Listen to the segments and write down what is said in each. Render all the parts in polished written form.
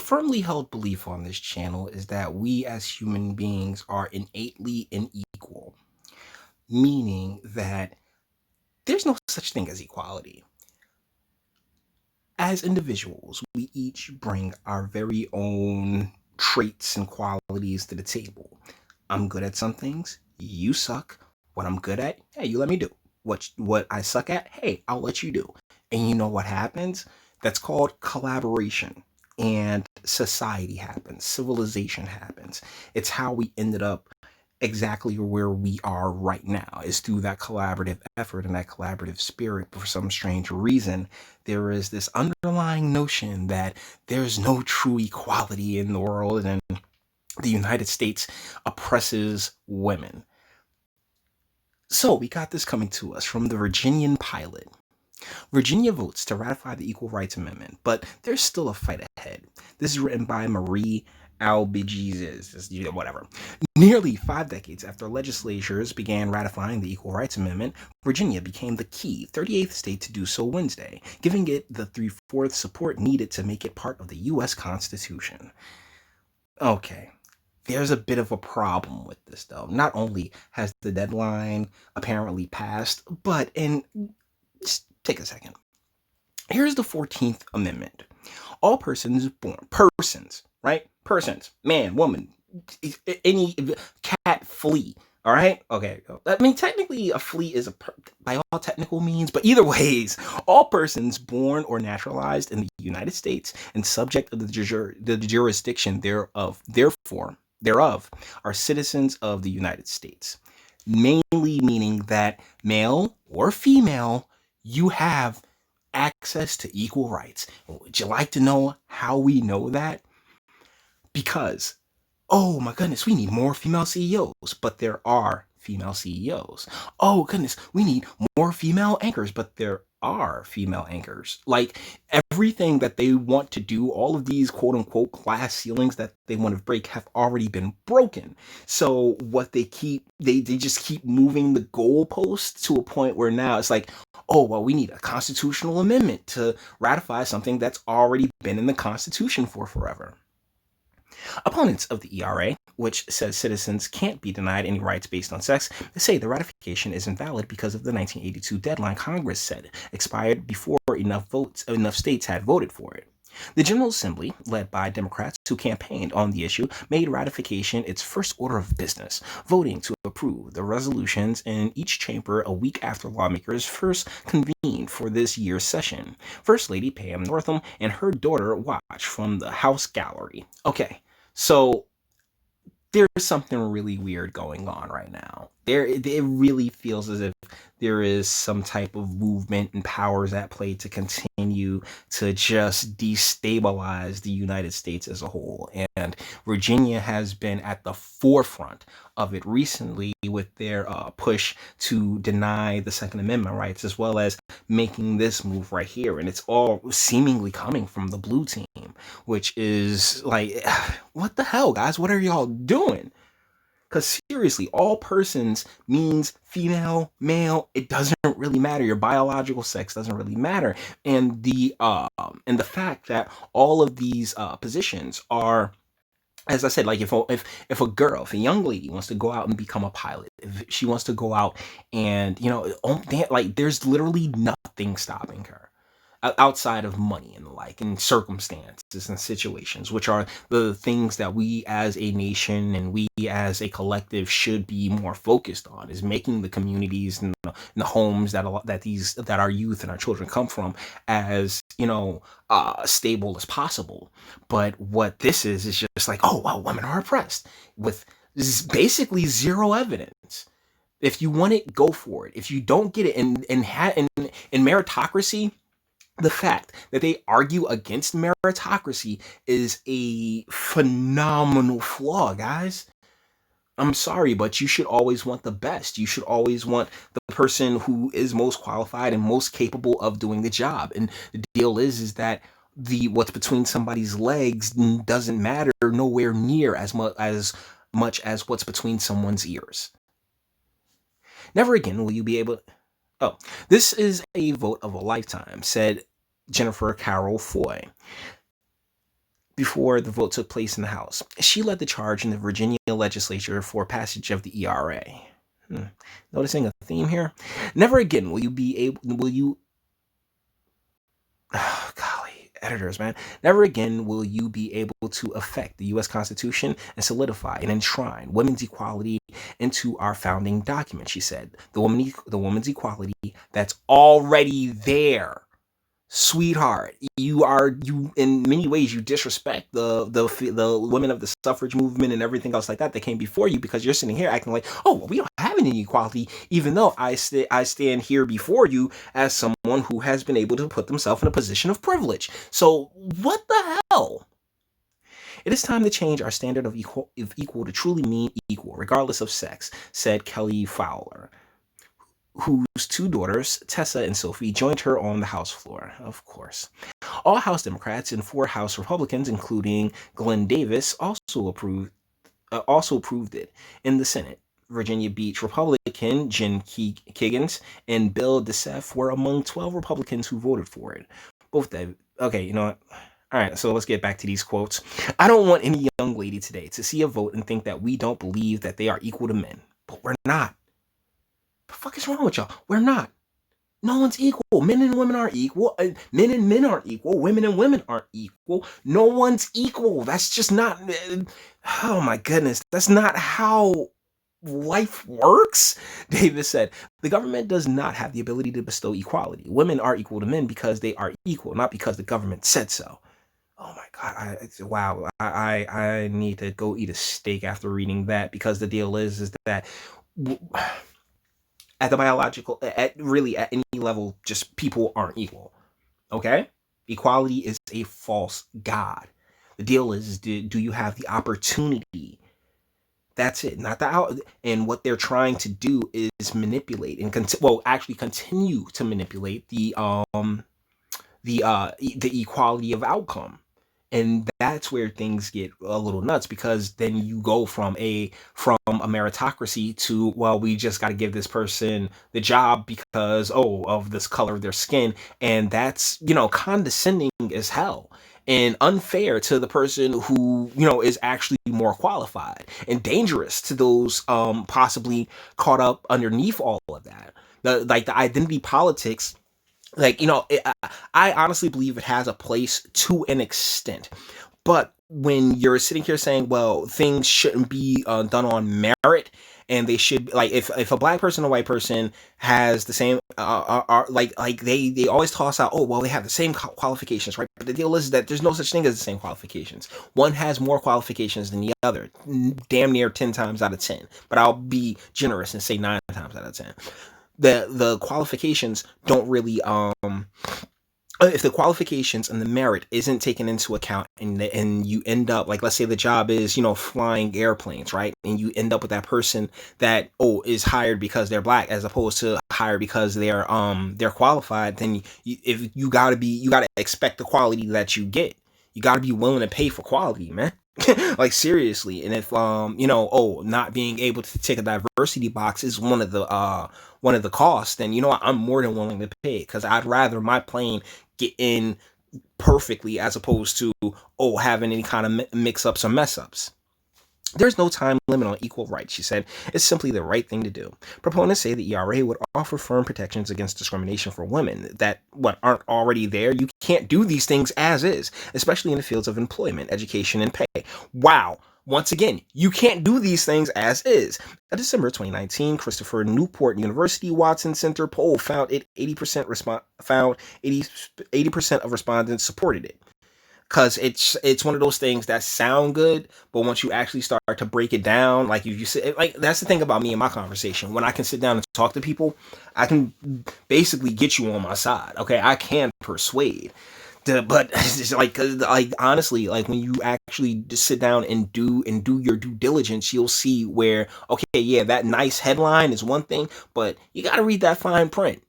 A firmly held belief on this channel is that we as human beings are innately unequal, meaning that there's no such thing as equality. As individuals, we each bring our very own traits and qualities to the table. I'm good at some things, you suck. What I'm good at, hey, you let me do. What I suck at, hey, I'll let you do. And you know what happens? That's called collaboration. And society happens, civilization happens. It's how we ended up exactly where we are right now, is through that collaborative effort and that collaborative spirit. For some strange reason, there is this underlying notion that there's no true equality in the world, and the United States oppresses women. So we got this coming to us from the Virginian pilot. Virginia votes to ratify the Equal Rights Amendment, but there's still a fight ahead. This is written by Marie Albiges, whatever. Nearly 5 decades after legislatures began ratifying the Equal Rights Amendment, Virginia became the key 38th state to do so Wednesday, giving it the three-fourths support needed to make it part of the U.S. Constitution. Okay, there's a bit of a problem with this, though. Not only has the deadline apparently passed, but just take a second. Here's the 14th Amendment. All persons born, persons, right? Persons, man, woman, any cat, flea, all right? Okay. I mean, technically, a flea is by all technical means, but either ways, all persons born or naturalized in the United States and subject of the jurisdiction thereof, are citizens of the United States. Mainly meaning that male or female, you have access to equal rights. Would you like to know how we know that? Because, oh my goodness, we need more female CEOs, but there are female CEOs. Oh goodness, we need more female anchors, but there are female anchors. Like, everything that they want to do, all of these quote unquote glass ceilings that they want to break have already been broken. So what they just keep moving the goalposts to a point where now it's like, oh, well, we need a constitutional amendment to ratify something that's already been in the Constitution for forever. Opponents of the ERA, which says citizens can't be denied any rights based on sex, say the ratification is invalid because of the 1982 deadline Congress said expired before enough states had voted for it. The General Assembly, led by Democrats who campaigned on the issue, made ratification its first order of business, voting to approve the resolutions in each chamber a week after lawmakers first convened for this year's session. First Lady Pam Northam and her daughter watch from the House gallery. Okay, so there's something really weird going on right now. It really feels as if there is some type of movement and powers at play to continue to just destabilize the United States as a whole. And Virginia has been at the forefront of it recently with their push to deny the Second Amendment rights, as well as making this move right here. And it's all seemingly coming from the blue team, which is like, what the hell, guys? What are y'all doing? Because seriously, all persons means female, male. It doesn't really matter. Your biological sex doesn't really matter. And the fact that all of these positions are, as I said, like if a girl, if a young lady wants to go out and become a pilot, if she wants to go out and like there's literally nothing stopping her outside of money and the like, and circumstances and situations, which are the things that we as a nation and we as a collective should be more focused on, is making the communities and the homes that our youth and our children come from as stable as possible. But what this is just like, oh well, women are oppressed with basically zero evidence. If you want it, go for it. If you don't get it, in meritocracy, the fact that they argue against meritocracy is a phenomenal flaw, guys. I'm sorry, but you should always want the best. You should always want the person who is most qualified and most capable of doing the job. And the deal is that what's between somebody's legs doesn't matter nowhere near as much as what's between someone's ears. Never again will you be able. Oh, this is a vote of a lifetime, said Jennifer Carroll Foy. before the vote took place in the House. She led the charge in the Virginia legislature for passage of the ERA. Noticing a theme here? Never again will you golly, editors, man. Never again will you be able to affect the U.S. Constitution and solidify and enshrine women's equality into our founding document, she said. The woman's equality that's already there. Sweetheart, you in many ways you disrespect the women of the suffrage movement and everything else like that came before you, because you're sitting here acting like, oh, well, we don't have any equality, even though I stand here before you as someone who has been able to put themselves in a position of privilege. So what the hell? It is time to change our standard of equal to truly mean equal, regardless of sex, said Kelly Fowler, whose two daughters, Tessa and Sophie, joined her on the House floor, of course. All House Democrats and 4 House Republicans, including Glenn Davis, also approved it. In the Senate, Virginia Beach Republican Jen Kiggins and Bill DeSeff were among 12 Republicans who voted for it. Okay, you know what? All right, so let's get back to these quotes. I don't want any young lady today to see a vote and think that we don't believe that they are equal to men. But we're not. The fuck is wrong with y'all? We're not. No one's equal. Men and women aren't equal. Men and men aren't equal. Women and women aren't equal. No one's equal. That's just not. Oh my goodness. That's not how life works. Davis said, the government does not have the ability to bestow equality. Women are equal to men because they are equal, not because the government said so. Oh my God. Wow. I need to go eat a steak after reading that, because the deal is that at the biological, at any level, just people aren't equal. Okay? Equality is a false god. The deal is, do you have the opportunity? That's it, not the out. And what they're trying to do is manipulate and actually continue to manipulate the equality of outcome. And that's where things get a little nuts, because then you go from a meritocracy to, well, we just got to give this person the job because of this color of their skin, and that's condescending as hell and unfair to the person who is actually more qualified, and dangerous to those possibly caught up underneath all of that. The identity politics, I honestly believe it has a place to an extent. But when you're sitting here saying, well, things shouldn't be done on merit, and they should, like, if a black person and a white person has the same, they always toss out, oh, well, they have the same qualifications, right? But the deal is that there's no such thing as the same qualifications. One has more qualifications than the other, damn near 10 times out of 10. But I'll be generous and say 9 times out of 10. The qualifications don't really if the qualifications and the merit isn't taken into account, and you end up, like, let's say the job is flying airplanes, right, and you end up with that person that is hired because they're black as opposed to hired because they're qualified, then you gotta expect the quality that you get. You gotta be willing to pay for quality, man. Like, seriously. And if not being able to tick a diversity box is one of the costs, then I'm more than willing to pay, because I'd rather my plane get in perfectly as opposed to having any kind of mix-ups or mess-ups. There's no time limit on equal rights, she said. It's simply the right thing to do. Proponents say the ERA would offer firm protections against discrimination for women that aren't already there. You can't do these things as is, especially in the fields of employment, education, and pay. Wow. Once again, you can't do these things as is. A December 2019 Christopher Newport University Watson Center poll found 80% of respondents supported it. Because it's one of those things that sound good, but once you actually start to break it down, like, if you sit, like, that's the thing about me and my conversation. When I can sit down and talk to people, I can basically get you on my side. Okay, I can persuade. But it's just like honestly, like, when you actually just sit down and do your due diligence, you'll see where, okay, yeah, that nice headline is one thing, but you got to read that fine print.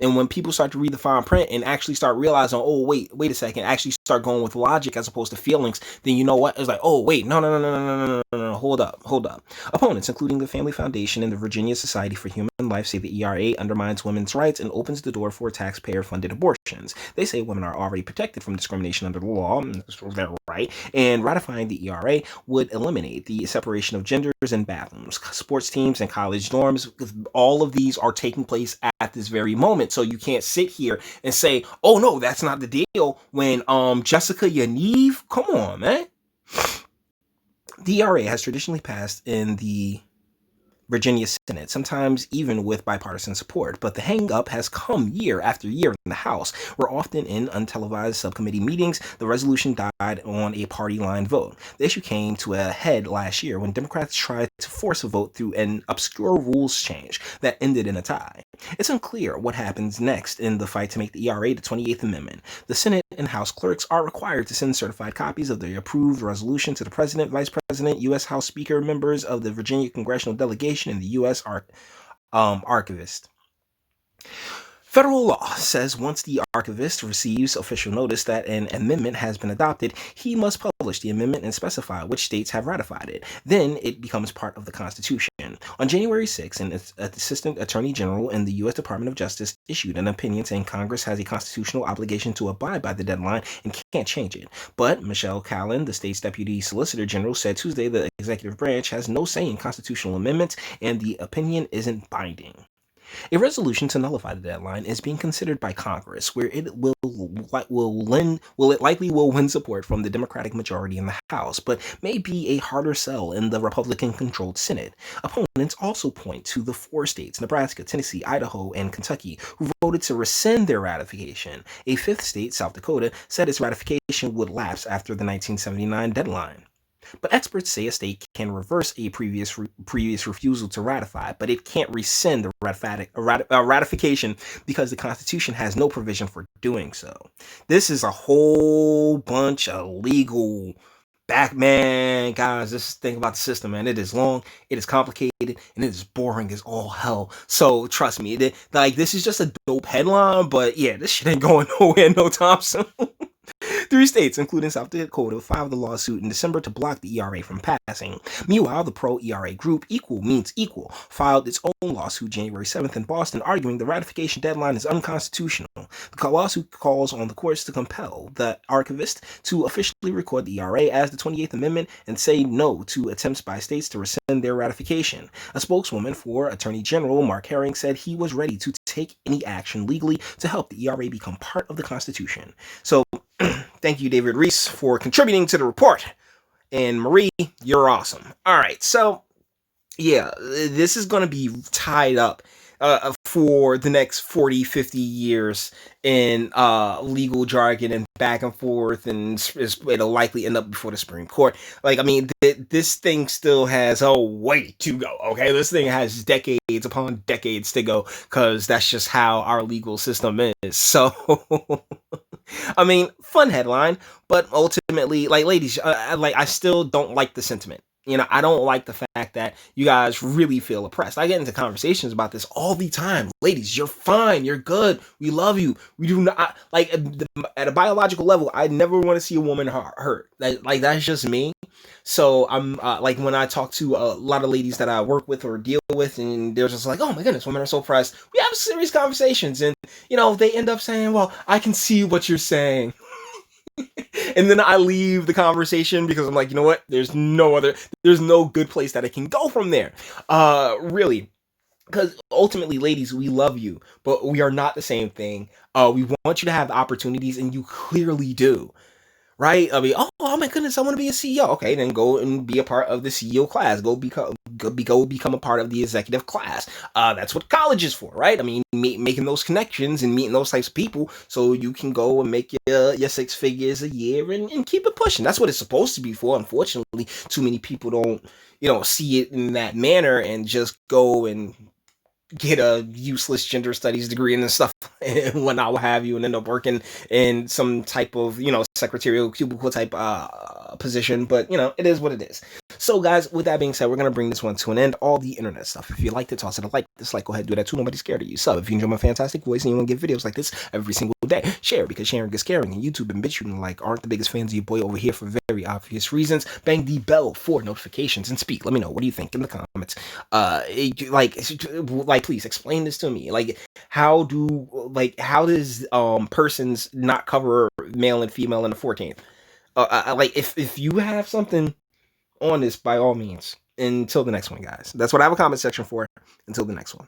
And when people start to read the fine print and actually start realizing, oh, wait a second, actually start going with logic as opposed to feelings, then you know what? It's like, oh, wait, no, hold up. Opponents, including the Family Foundation and the Virginia Society for Human Life, say the ERA undermines women's rights and opens the door for taxpayer-funded abortions. They say women are already protected from discrimination under the law, they're right, and ratifying the ERA would eliminate the separation of genders in bathrooms, sports teams, and college dorms. All of these are taking place at this very moment. So you can't sit here and say, oh no, that's not the deal when Jessica Yaniv, come on, man. The ERA has traditionally passed in the Virginia Senate, sometimes even with bipartisan support, but the hang-up has come year after year in the House, where often in untelevised subcommittee meetings, the resolution died on a party line vote. The issue came to a head last year when Democrats tried to force a vote through an obscure rules change that ended in a tie. It's unclear what happens next in the fight to make the ERA the 28th Amendment. The Senate and House clerks are required to send certified copies of the approved resolution to the President, Vice President, U.S. House Speaker, members of the Virginia Congressional Delegation, and the U.S. Archivist. Federal law says once the archivist receives official notice that an amendment has been adopted, he must publish the amendment and specify which states have ratified it. Then it becomes part of the Constitution. On January 6, an Assistant Attorney General in the U.S. Department of Justice issued an opinion saying Congress has a constitutional obligation to abide by the deadline and can't change it. But Michelle Callan, the state's Deputy Solicitor General, said Tuesday the executive branch has no say in constitutional amendments and the opinion isn't binding. A resolution to nullify the deadline is being considered by Congress, where it likely will win support from the Democratic majority in the House, but may be a harder sell in the Republican-controlled Senate. Opponents also point to the 4 states, Nebraska, Tennessee, Idaho, and Kentucky, who voted to rescind their ratification. A 5th state, South Dakota, said its ratification would lapse after the 1979 deadline. But experts say a state can reverse a previous refusal to ratify, but it can't rescind the ratification because the Constitution has no provision for doing so. This is a whole bunch of legal man, guys. This thing about the system, man, it is long, it is complicated, and it is boring as all hell. So trust me, this is just a dope headline, but yeah, this shit ain't going nowhere no time soon. 3 states, including South Dakota, filed the lawsuit in December to block the ERA from passing. Meanwhile, the pro-ERA group Equal Means Equal filed its own lawsuit January 7th in Boston, arguing the ratification deadline is unconstitutional. The lawsuit calls on the courts to compel the archivist to officially record the ERA as the 28th Amendment and say no to attempts by states to rescind their ratification. A spokeswoman for Attorney General Mark Herring said he was ready to take any action legally to help the ERA become part of the Constitution. So, thank you, David Reese, for contributing to the report. And Marie, you're awesome. All right, so yeah, this is going to be tied up for the next 40, 50 years in legal jargon and back and forth, and it'll likely end up before the Supreme Court. This thing still has a way to go, okay? This thing has decades upon decades to go, because that's just how our legal system is. So, fun headline, but ultimately, ladies, I still don't like the sentiment. I don't like the fact that you guys really feel oppressed. I get into conversations about this all the time. Ladies, you're fine. You're good. We love you. We do not, at a biological level, I never want to see a woman hurt. That's just me. So I'm, when I talk to a lot of ladies that I work with or deal with, and they're just like, oh my goodness, women are so oppressed. We have serious conversations, and, they end up saying, well, I can see what you're saying. And then I leave the conversation because I'm like, you know what? There's no good place that I can go from there. Really. Because ultimately, ladies, we love you, but we are not the same thing. We want you to have opportunities, and you clearly do. Right? Oh my goodness, I want to be a CEO. Okay, then go and be a part of the CEO class. Go become a part of the executive class. That's what college is for, right? Making those connections and meeting those types of people so you can go and make your 6 figures a year and keep it pushing. That's what it's supposed to be for. Unfortunately, too many people don't see it in that manner and just go and get a useless gender studies degree and stuff and whatnot, what have you, and end up working in some type of, secretarial cubicle type position. But, it is what it is. So, guys, with that being said, we're gonna bring this one to an end. All the internet stuff. If you liked it, toss it a like, dislike, go ahead, do that too. Nobody's scared of you. So, if you enjoy my fantastic voice and you want to get videos like this every single day, share, because sharing is caring. And YouTube and BitChute and like aren't the biggest fans of your boy over here for very obvious reasons. Bang the bell for notifications and speak. Let me know, what do you think in the comments. Please explain this to me. How does persons not cover male and female in the 14th? If you have something on this, by all means. Until the next one, guys. That's what I have a comment section for. Until the next one.